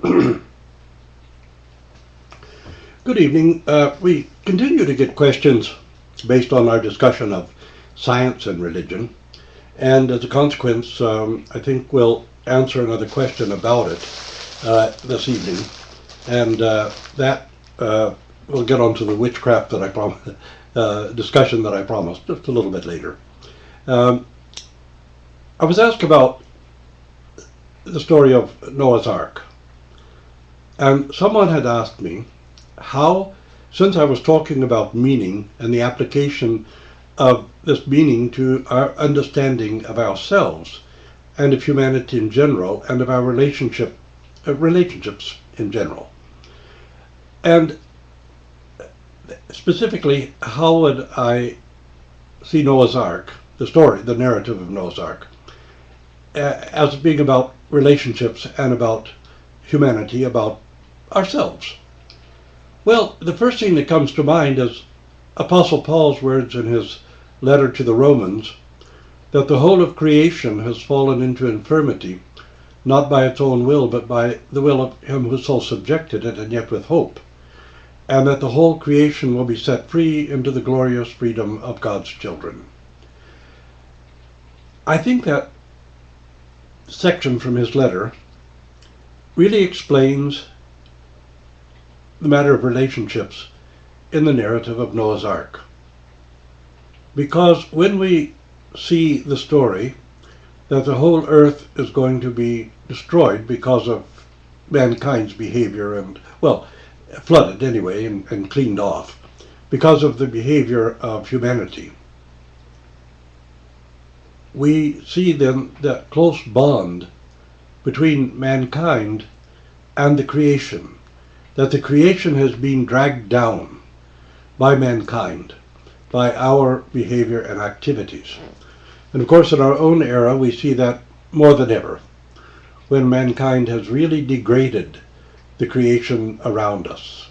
Good evening. We continue to get questions based on our discussion of science and religion, and as a consequence, I think we'll answer another question about it this evening, and that we'll get onto the witchcraft that I promised, discussion that I promised just a little bit later. I was asked about the story of Noah's Ark, and someone had asked me how, since I was talking about meaning and the application of this meaning to our understanding of ourselves and of humanity in general and of our relationships in general, and specifically, how would I see Noah's Ark, the story, the narrative of Noah's Ark, as being about relationships and about humanity, about ourselves? Well, the first thing that comes to mind is Apostle Paul's words in his letter to the Romans, that the whole of creation has fallen into infirmity, not by its own will, but by the will of him who so subjected it, and yet with hope, and that the whole creation will be set free into the glorious freedom of God's children. I think that section from his letter really explains the matter of relationships in the narrative of Noah's Ark. Because when we see the story that the whole earth is going to be destroyed because of mankind's behavior and, well, flooded anyway and cleaned off because of the behavior of humanity, we see then that close bond between mankind and the creation, that the creation has been dragged down by mankind, by our behavior and activities. And of course in our own era we see that more than ever, when mankind has really degraded the creation around us.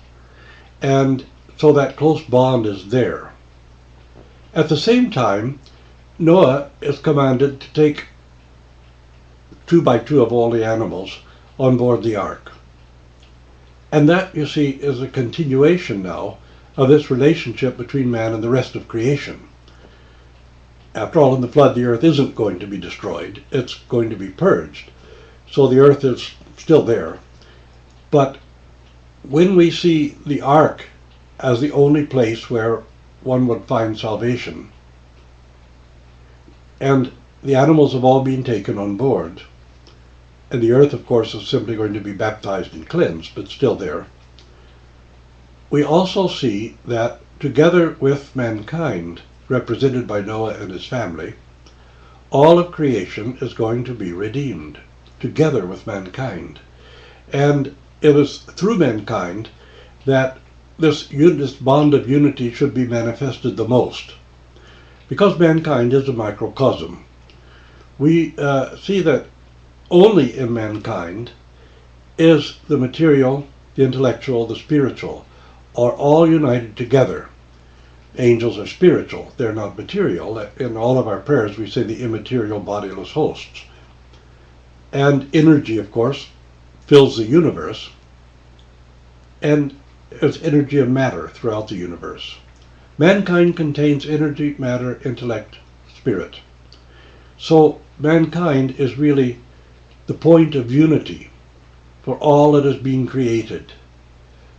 And so that close bond is there. At the same time, Noah is commanded to take 2 by 2 of all the animals on board the ark. And that, you see, is a continuation now of this relationship between man and the rest of creation. After all, in the flood, the earth isn't going to be destroyed. It's going to be purged. So the earth is still there. But when we see the ark as the only place where one would find salvation, and the animals have all been taken on board, and the earth, of course, is simply going to be baptized and cleansed, but still there, we also see that together with mankind, represented by Noah and his family, all of creation is going to be redeemed, together with mankind. And it is through mankind that this bond of unity should be manifested the most, because mankind is a microcosm. We see that only in mankind is the material, the intellectual, the spiritual, are all united together. Angels are spiritual, they're not material. In all of our prayers we say the immaterial bodiless hosts. And energy, of course, fills the universe, and there's energy of matter throughout the universe. Mankind contains energy, matter, intellect, spirit. So mankind is really the point of unity for all that is being created.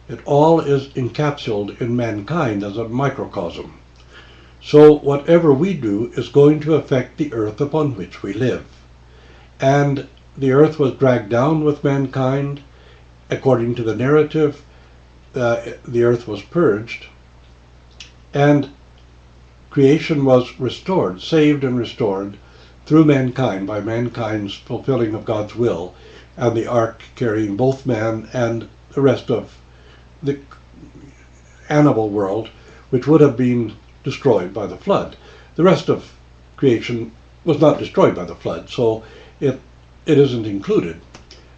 It all is encapsulated in mankind as a microcosm. So whatever we do is going to affect the earth upon which we live. And the earth was dragged down with mankind. According to the narrative, the earth was purged, and creation was restored, saved and restored through mankind, by mankind's fulfilling of God's will, and the ark carrying both man and the rest of the animal world, which would have been destroyed by the flood. The rest of creation was not destroyed by the flood, so it isn't included.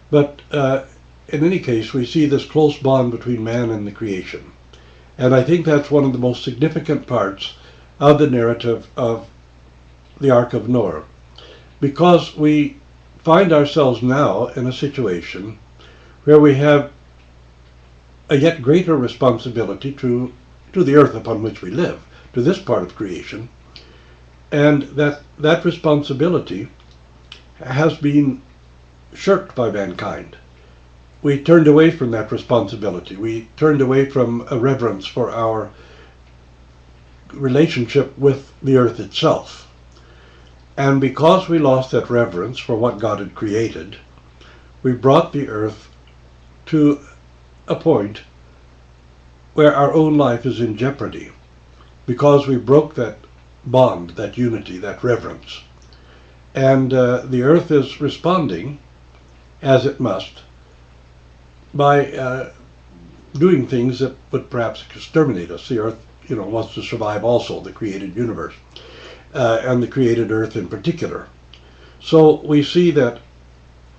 But in any case, we see this close bond between man and the creation. And I think that's one of the most significant parts of the narrative of the Ark of Noah, because we find ourselves now in a situation where we have a yet greater responsibility to the earth upon which we live, to this part of creation, and that responsibility has been shirked by mankind. We turned away from that responsibility. We turned away from a reverence for our relationship with the earth itself. And because we lost that reverence for what God had created, we brought the earth to a point where our own life is in jeopardy, because we broke that bond, that unity, that reverence. And the earth is responding, as it must, by doing things that would perhaps exterminate us. The earth, wants to survive also, the created universe, and the created earth in particular. So we see that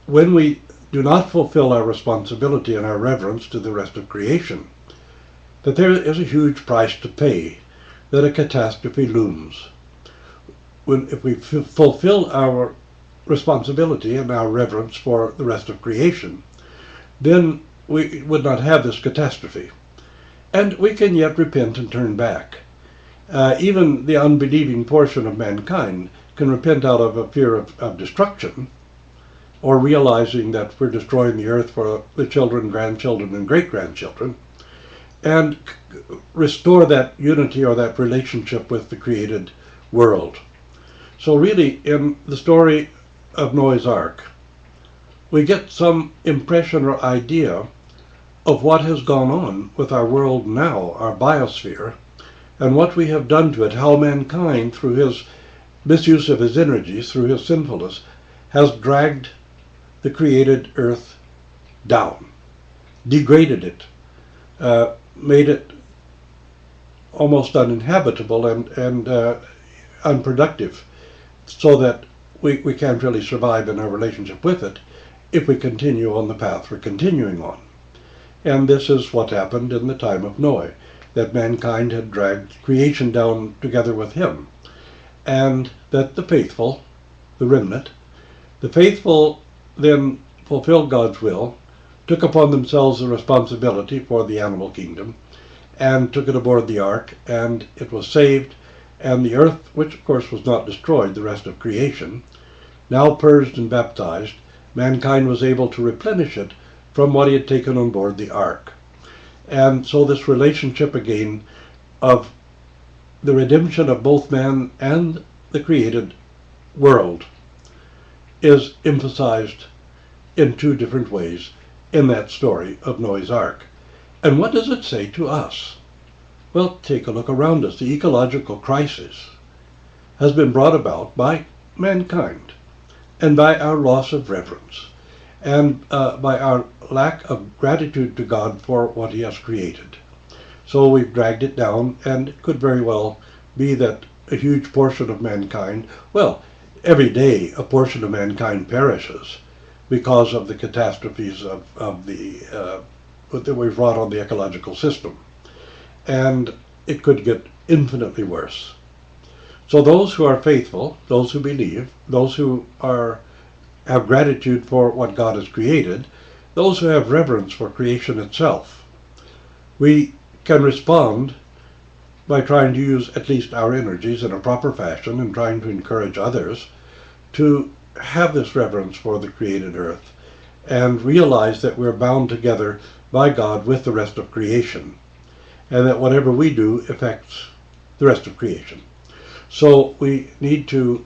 when we do not fulfill our responsibility and our reverence to the rest of creation, that there is a huge price to pay, that a catastrophe looms. If we fulfill our responsibility and our reverence for the rest of creation, then we would not have this catastrophe. And we can yet repent and turn back. Even the unbelieving portion of mankind can repent out of a fear of destruction, or realizing that we're destroying the earth for the children, grandchildren, and great-grandchildren, and restore that unity or that relationship with the created world. So really, in the story of Noah's Ark, we get some impression or idea of what has gone on with our world now, our biosphere, and what we have done to it, how mankind, through his misuse of his energies, through his sinfulness, has dragged the created earth down, degraded it, made it almost uninhabitable and unproductive, so that we can't really survive in our relationship with it if we continue on the path we're continuing on. And this is what happened in the time of Noah, that mankind had dragged creation down together with him, and that the faithful, the remnant, the faithful then fulfilled God's will, took upon themselves the responsibility for the animal kingdom, and took it aboard the ark, and it was saved, and the earth, which of course was not destroyed, the rest of creation, now purged and baptized, mankind was able to replenish it from what he had taken on board the ark. And so this relationship again of the redemption of both man and the created world is emphasized in two different ways in that story of Noah's Ark. And what does it say to us? Well, take a look around us. The ecological crisis has been brought about by mankind and by our loss of reverence and by our lack of gratitude to God for what he has created. So we've dragged it down, and it could very well be that a huge portion of mankind, well, every day a portion of mankind perishes because of the catastrophes that we've wrought on the ecological system. And it could get infinitely worse. So those who are faithful, those who believe, those who have gratitude for what God has created, those who have reverence for creation itself, we can respond by trying to use at least our energies in a proper fashion and trying to encourage others to have this reverence for the created earth and realize that we're bound together by God with the rest of creation, and that whatever we do affects the rest of creation. So we need to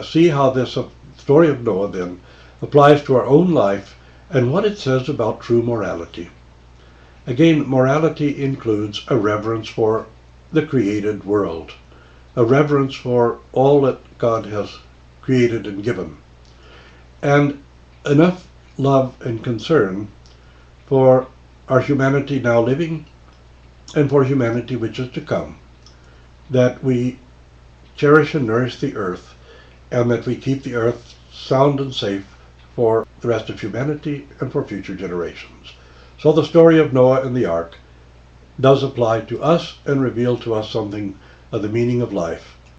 see how this story of Noah then applies to our own life and what it says about true morality. Again, morality includes a reverence for the created world, a reverence for all that God has created and given, and enough love and concern for our humanity now living and for humanity which is to come, that we cherish and nourish the earth, and that we keep the earth sound and safe for the rest of humanity and for future generations. So the story of Noah and the ark does apply to us and reveal to us something of the meaning of life